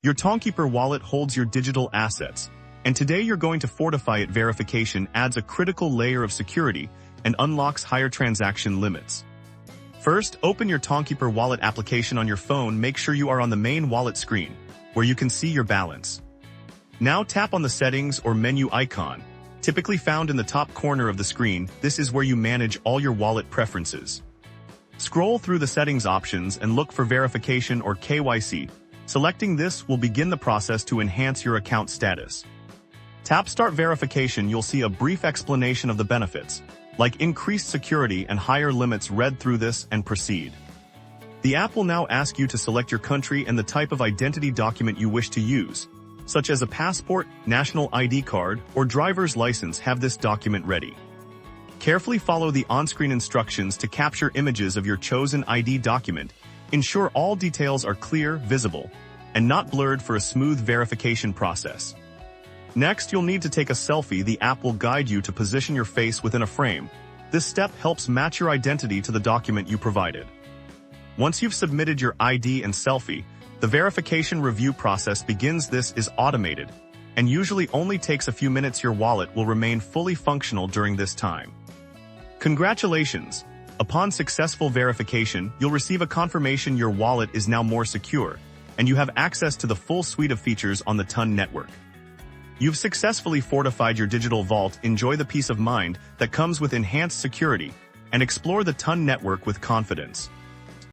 Your Tonkeeper wallet holds your digital assets, and today you're going to fortify it. Verification adds a critical layer of security and unlocks higher transaction limits. First, open your Tonkeeper wallet application on your phone. Make sure you are on the main wallet screen, where you can see your balance. Now tap on the settings or menu icon, typically found in the top corner of the screen. This is where you manage all your wallet preferences. Scroll through the settings options and look for verification or KYC. Selecting this will begin the process to enhance your account status. Tap Start Verification. You'll see a brief explanation of the benefits, like increased security and higher limits. Read through this and proceed. The app will now ask you to select your country and the type of identity document you wish to use, such as a passport, national ID card, or driver's license. Have this document ready. Carefully follow the on-screen instructions to capture images of your chosen ID document. Ensure all details are clear, visible, and not blurred for a smooth verification process. Next, you'll need to take a selfie. The app will guide you to position your face within a frame. This step helps match your identity to the document you provided. Once you've submitted your ID and selfie, the verification review process begins. This is automated and usually only takes a few minutes. Your wallet will remain fully functional during this time. Congratulations! Upon successful verification, you'll receive a confirmation your wallet is now more secure, and you have access to the full suite of features on the TON network. You've successfully fortified your digital vault. Enjoy the peace of mind that comes with enhanced security, and explore the TON network with confidence.